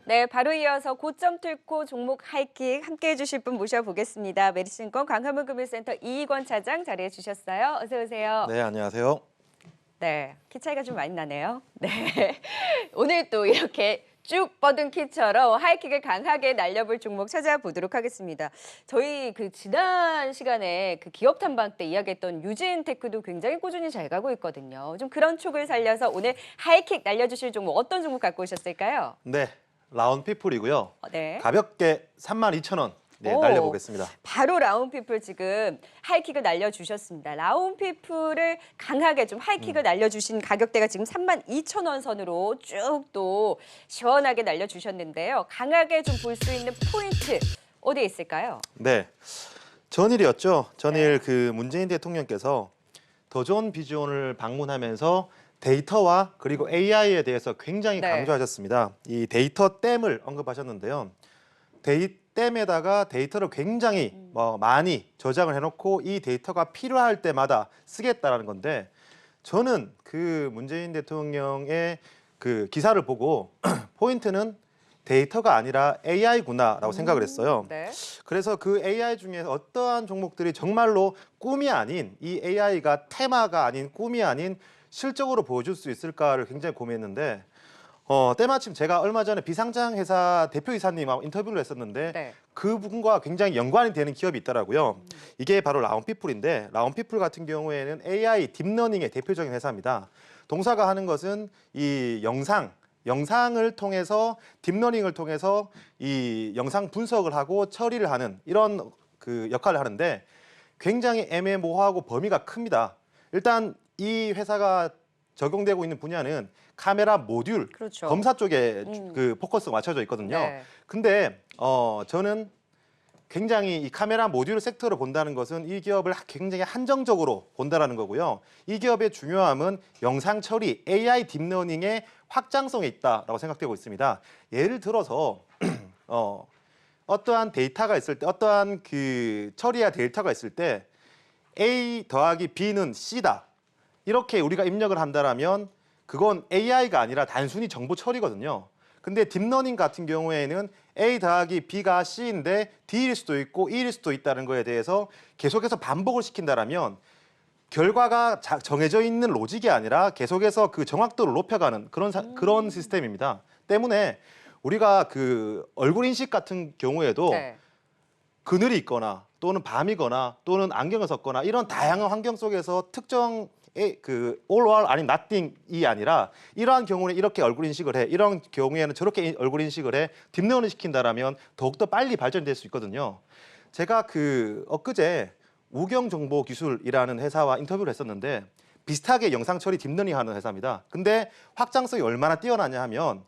네, 바로 이어서 고점 뚫고 종목 하이킥 함께 해주실 분 모셔보겠습니다. 메리츠증권 광화문금융센터 이익원 차장 자리해 주셨어요. 어서 오세요. 네, 안녕하세요. 네, 키 차이가 좀 많이 나네요. 네, 오늘 또 이렇게 쭉 뻗은 키처럼 하이킥을 강하게 날려볼 종목 찾아보도록 하겠습니다. 저희 그 지난 시간에 그 기업 탐방 때 이야기했던 유진테크도 굉장히 꾸준히 잘 가고 있거든요. 좀 그런 촉을 살려서 오늘 하이킥 날려주실 종목 어떤 종목 갖고 오셨을까요? 네, 라운피플이고요. 네. 가볍게 32,000원 오, 날려보겠습니다. 바로 라운피플 지금 하이킥을 날려주셨습니다. 라운피플을 강하게 좀 하이킥을 날려주신 가격대가 지금 32,000원 선으로 쭉 또 시원하게 날려주셨는데요. 강하게 좀 볼 수 있는 포인트 어디에 있을까요? 네, 전일이었죠. 전일 그 문재인 대통령께서 더 좋은 비전을 방문하면서 데이터와 그리고 AI에 대해서 굉장히 네. 강조하셨습니다. 이 데이터 댐을 언급하셨는데요. 댐에다가 데이터를 굉장히 많이 저장을 해놓고 이 데이터가 필요할 때마다 쓰겠다라는 건데 저는 그 문재인 대통령의 그 기사를 보고 포인트는 데이터가 아니라 AI구나라고 생각을 했어요. 네. 그래서 그 AI 중에서 어떠한 종목들이 정말로 꿈이 아닌 이 AI가 테마가 아닌 꿈이 아닌 실적으로 보여줄 수 있을까를 굉장히 고민했는데 때마침 제가 얼마 전에 비상장 회사 대표이사님하고 인터뷰를 했었는데 네. 그분과 굉장히 연관이 되는 기업이 있더라고요. 이게 바로 라운피플인데 라운피플 같은 경우에는 AI 딥러닝의 대표적인 회사입니다. 동사가 하는 것은 이 영상을 통해서 딥러닝을 통해서 이 영상 분석을 하고 처리를 하는 이런 그 역할을 하는데 굉장히 애매모호하고 범위가 큽니다. 일단 이 회사가 적용되고 있는 분야는 카메라 모듈, 그렇죠. 검사 쪽에 그 포커스가 맞춰져 있거든요. 네. 근데 저는 굉장히 이 카메라 모듈 섹터를 본다는 것은 이 기업을 굉장히 한정적으로 본다라는 거고요. 이 기업의 중요함은 영상 처리, AI 딥러닝의 확장성에 있다라고 생각되고 있습니다. 예를 들어서 어떠한 데이터가 있을 때, 어떠한 그 처리야 데이터가 있을 때 A 더하기 B는 C다. 이렇게 우리가 입력을 한다라면 그건 AI가 아니라 단순히 정보 처리거든요. 근데 딥러닝 같은 경우에는 A 더하기 B가 C인데 D일 수도 있고 E일 수도 있다는 거에 대해서 계속해서 반복을 시킨다라면 결과가 정해져 있는 로직이 아니라 계속해서 그 정확도를 높여가는 그런 시스템입니다. 때문에 우리가 그 얼굴 인식 같은 경우에도 네. 그늘이 있거나 또는 밤이거나 또는 안경을 썼거나 이런 다양한 환경 속에서 특정 그 all or 아닌 nothing이 아니라 이러한 경우는 이렇게 얼굴 인식을 해, 이런 경우에는 저렇게 얼굴 인식을 해, 딥러닝을 시킨다라면 더욱더 빨리 발전될 수 있거든요. 제가 그 엊그제 우경정보기술이라는 회사와 인터뷰를 했었는데 비슷하게 영상 처리 딥러닝 하는 회사입니다. 근데 확장성이 얼마나 뛰어나냐 하면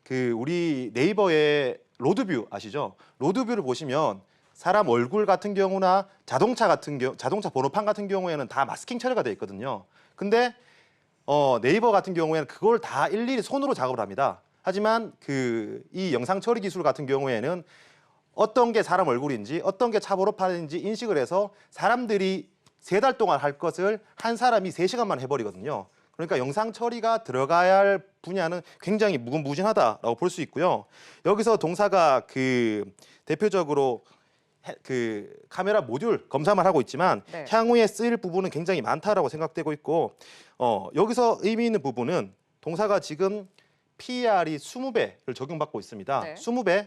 그 우리 네이버의 로드뷰 아시죠? 로드뷰를 보시면 사람 얼굴 같은 경우나 자동차 번호판 같은 경우에는 다 마스킹 처리가 돼 있거든요. 근데 네이버 같은 경우에는 그걸 다 일일이 손으로 작업을 합니다. 하지만 그 이 영상 처리 기술 같은 경우에는 어떤 게 사람 얼굴인지 어떤 게 차 번호판인지 인식을 해서 사람들이 3달 동안 할 것을 한 사람이 3시간만 해버리거든요. 그러니까 영상 처리가 들어가야 할 분야는 굉장히 무궁무진하다라고 볼 수 있고요. 여기서 동사가 그 대표적으로 그 카메라 모듈 검사만 하고 있지만 네. 향후에 쓰일 부분은 굉장히 많다라고 생각되고 있고 여기서 의미 있는 부분은 동사가 지금 PER이 20배를 적용받고 있습니다. 네. 20배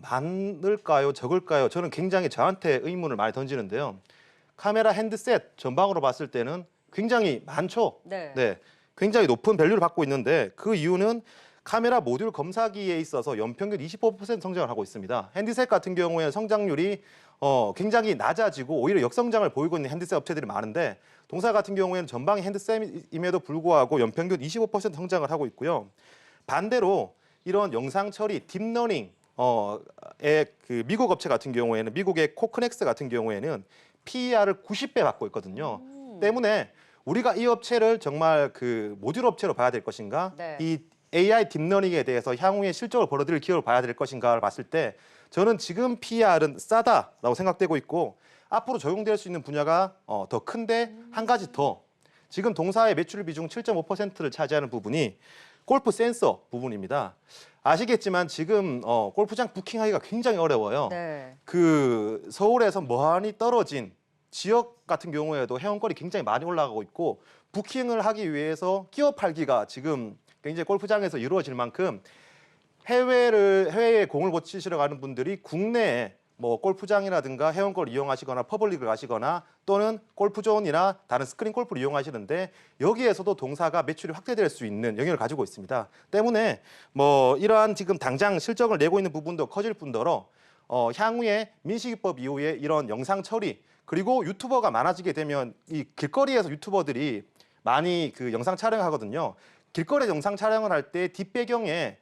많을까요? 적을까요? 저는 굉장히 저한테 의문을 많이 던지는데요. 카메라 핸드셋 전방으로 봤을 때는 굉장히 많죠. 네. 네, 굉장히 높은 밸류를 받고 있는데 그 이유는 카메라 모듈 검사기에 있어서 연평균 25% 성장을 하고 있습니다. 핸드셋 같은 경우에는 성장률이 굉장히 낮아지고 오히려 역성장을 보이고 있는 핸드셋 업체들이 많은데 동사 같은 경우에는 전방의 핸드셋임에도 불구하고 연평균 25% 성장을 하고 있고요. 반대로 이런 영상 처리 딥러닝 그 미국 업체 같은 경우에는 미국의 코크넥스 같은 경우에는 PER을 90배 받고 있거든요. 때문에 우리가 이 업체를 정말 그 모듈 업체로 봐야 될 것인가? 네. 이 AI 딥러닝에 대해서 향후에 실적을 벌어들일 기업을 봐야 될 것인가를 봤을 때 저는 지금 PER은 싸다라고 생각되고 있고 앞으로 적용될 수 있는 분야가 더 큰데 한 가지 더 지금 동사의 매출 비중 7.5%를 차지하는 부분이 골프 센서 부분입니다. 아시겠지만 지금 골프장 부킹하기가 굉장히 어려워요. 네. 그 서울에서 많이 떨어진 지역 같은 경우에도 회원권이 굉장히 많이 올라가고 있고 부킹을 하기 위해서 끼어 팔기가 지금 굉장히 골프장에서 이루어질 만큼 해외에 공을 치시러 가는 분들이 국내에 뭐 골프장이라든가 회원권을 이용하시거나 퍼블릭을 가시거나 또는 골프존이나 다른 스크린 골프를 이용하시는데 여기에서도 동사가 매출이 확대될 수 있는 영역을 가지고 있습니다. 때문에 뭐 이러한 지금 당장 실적을 내고 있는 부분도 커질 뿐더러 향후에 민식이법 이후에 이런 영상 처리 그리고 유튜버가 많아지게 되면 이 길거리에서 유튜버들이 많이 그 영상 촬영하거든요. 길거리 영상 촬영을 할 때 뒷배경에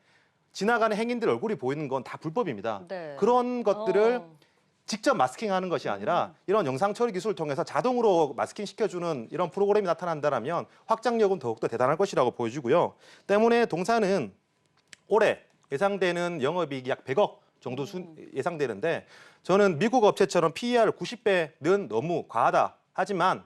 지나가는 행인들 얼굴이 보이는 건 다 불법입니다. 네. 그런 것들을 직접 마스킹하는 것이 아니라 이런 영상 처리 기술을 통해서 자동으로 마스킹 시켜주는 이런 프로그램이 나타난다면 확장력은 더욱더 대단할 것이라고 보여지고요. 때문에 동사는 올해 예상되는 영업이익이 약 100억 정도 예상되는데 저는 미국 업체처럼 PER 90배는 너무 과하다. 하지만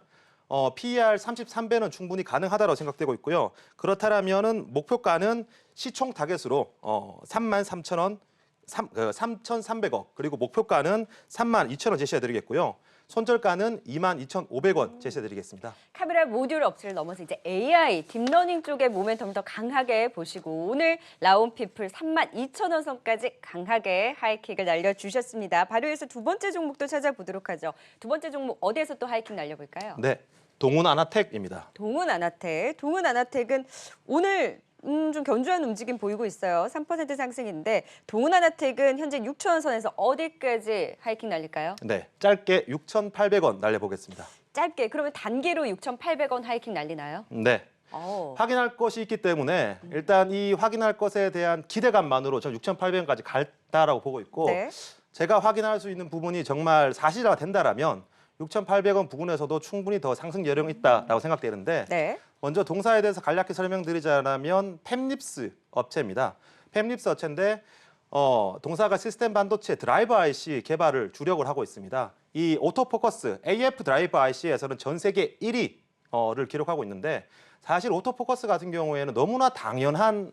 PER 33배는 충분히 가능하다고 생각되고 있고요. 그렇다면은 목표가는 시총 타겟으로 33,000원, 3,300억 그리고 목표가는 32,000원 제시해드리겠고요. 손절가는 22,500원 제시해드리겠습니다. 카메라 모듈 업체를 넘어서 이제 AI, 딥러닝 쪽의 모멘텀 더 강하게 보시고 오늘 라온피플 32,000원 선까지 강하게 하이킥을 날려주셨습니다. 바로 이어서 두 번째 종목도 찾아보도록 하죠. 두 번째 종목 어디에서 또 하이킥 날려볼까요? 네, 동훈아나텍입니다. 동훈아나텍은 오늘 좀 견조한 움직임 보이고 있어요. 3% 상승인데 동훈아나텍은 현재 6,000원 선에서 어디까지 하이킥 날릴까요? 네, 짧게 6,800원 날려보겠습니다. 짧게 그러면 단기로 6,800원 하이킥 날리나요? 네. 확인할 것이 있기 때문에 일단 이 확인할 것에 대한 기대감만으로 전 6,800원까지 갈다라고 보고 있고 네. 제가 확인할 수 있는 부분이 정말 사실화가 된다라면 6,800원 부근에서도 충분히 더 상승 여력이 있다라고 생각되는데 네. 먼저 동사에 대해서 간략히 설명드리자면 팹립스 업체입니다. 팹립스 업체인데 동사가 시스템 반도체 드라이버 IC 개발을 주력을 하고 있습니다. 이 오토포커스 AF 드라이버 IC에서는 전 세계 1위를 기록하고 있는데 사실 오토포커스 같은 경우에는 너무나 당연한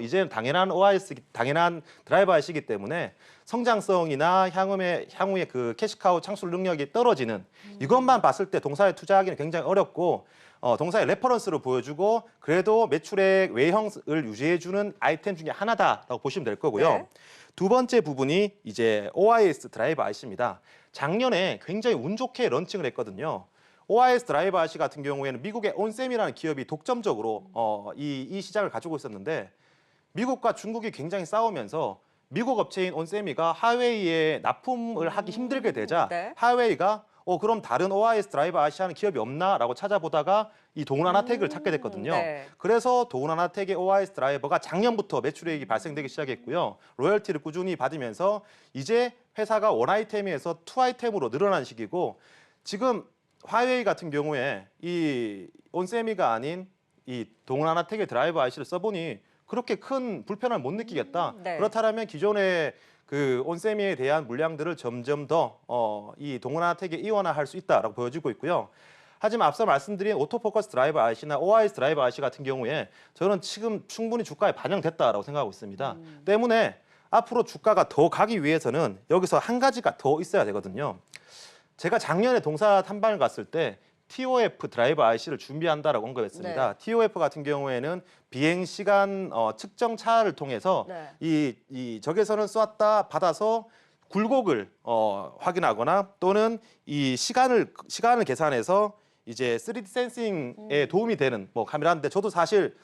이제는 당연한 OIS, 당연한 드라이버 IC이기 때문에 성장성이나 향후에 그 캐시카우 창출 능력이 떨어지는 이것만 봤을 때 동사에 투자하기는 굉장히 어렵고 동사의 레퍼런스를 보여주고 그래도 매출액 외형을 유지해주는 아이템 중에 하나다라고 보시면 될 거고요. 네. 두 번째 부분이 이제 OIS 드라이버 IC입니다. 작년에 굉장히 운 좋게 런칭을 했거든요. OIS 드라이버 IC 같은 경우에는 미국의 온셈이라는 기업이 독점적으로 이 시장을 가지고 있었는데 미국과 중국이 굉장히 싸우면서 미국 업체인 온세미가 하웨이에 납품을 하기 힘들게 되자 네. 하웨이가 그럼 다른 OIS 드라이버 IC 하는 기업이 없나라고 찾아보다가 이 동훈아나텍을 찾게 됐거든요. 네. 그래서 동훈아나텍의 OIS 드라이버가 작년부터 매출액이 발생되기 시작했고요. 로열티를 꾸준히 받으면서 이제 회사가 원 아이템에서 투 아이템으로 늘어난 시기고 지금 화웨이 같은 경우에 이 온세미가 아닌 이 동훈아나텍의 드라이버 IC를 써보니 그렇게 큰 불편함을 못 느끼겠다. 네. 그렇다면 기존의 그 온세미에 대한 물량들을 점점 더 이 동훈아나텍에 이원화할 수 있다라고 보여지고 있고요. 하지만 앞서 말씀드린 오토포커스 드라이버 IC나 OIS 드라이버 IC 같은 경우에 저는 지금 충분히 주가에 반영됐다라고 생각하고 있습니다. 때문에 앞으로 주가가 더 가기 위해서는 여기서 한 가지가 더 있어야 되거든요. 제가 작년에 동사 탐방을 갔을 때 TOF 드라이버 IC를 준비한다라고 언급했습니다. 네. TOF 같은 경우에는 비행 시간 측정 차를 통해서 네. 이 적외선을 쏘았다 받아서 굴곡을 확인하거나 또는 이 시간을 계산해서 이제 3D 센싱에 도움이 되는 카메라인데 저도 사실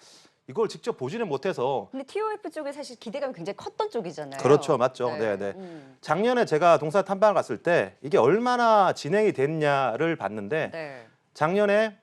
이걸 직접 보지는 못해서 근데 TOF 쪽에 사실 기대감이 굉장히 컸던 쪽이잖아요. 그렇죠, 맞죠. 네. 작년에 제가 동사 탐방 갔을 때 이게 얼마나 진행이 됐냐를 봤는데 네. 작년에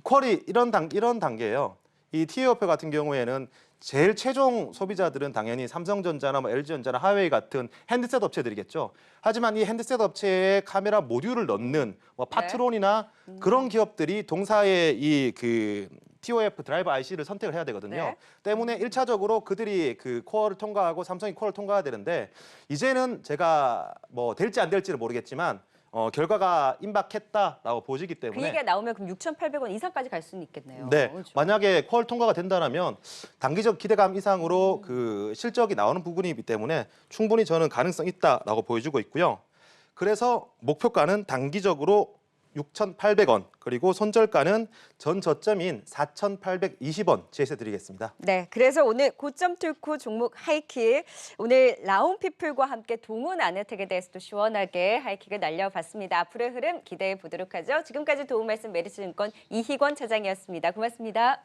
퀄이 이런 단계예요. 이 TOF 같은 경우에는 제일 최종 소비자들은 당연히 삼성전자나 LG전자나 하웨이 같은 핸드셋 업체들이겠죠. 하지만 이 핸드셋 업체에 카메라 모듈을 넣는 파트론이나 그런 기업들이 동사의 이 그 TOF 드라이버 IC를 선택을 해야 되거든요. 네. 때문에 1차적으로 그들이 그 코어를 통과하고 삼성이 코어를 통과해야 되는데 이제는 제가 될지 안 될지는 모르겠지만 결과가 임박했다라고 보시기 그 때문에 얘기가 나오면 그럼 6,800원 이상까지 갈 수는 있겠네요. 네, 그렇죠. 만약에 퀄 통과가 된다면 단기적 기대감 이상으로 그 실적이 나오는 부분이기 때문에 충분히 저는 가능성 있다라고 보여주고 있고요. 그래서 목표가는 단기적으로 6,800원 그리고 손절가는 전 저점인 4,820원 제시해드리겠습니다. 네, 그래서 오늘 고점 뚫고 종목 하이킥 오늘 라운피플과 함께 동원 안혜택에 대해서도 시원하게 하이킥을 날려봤습니다. 앞으로의 흐름 기대해 보도록 하죠. 지금까지 도움 말씀 메리츠증권 이희권 차장이었습니다. 고맙습니다.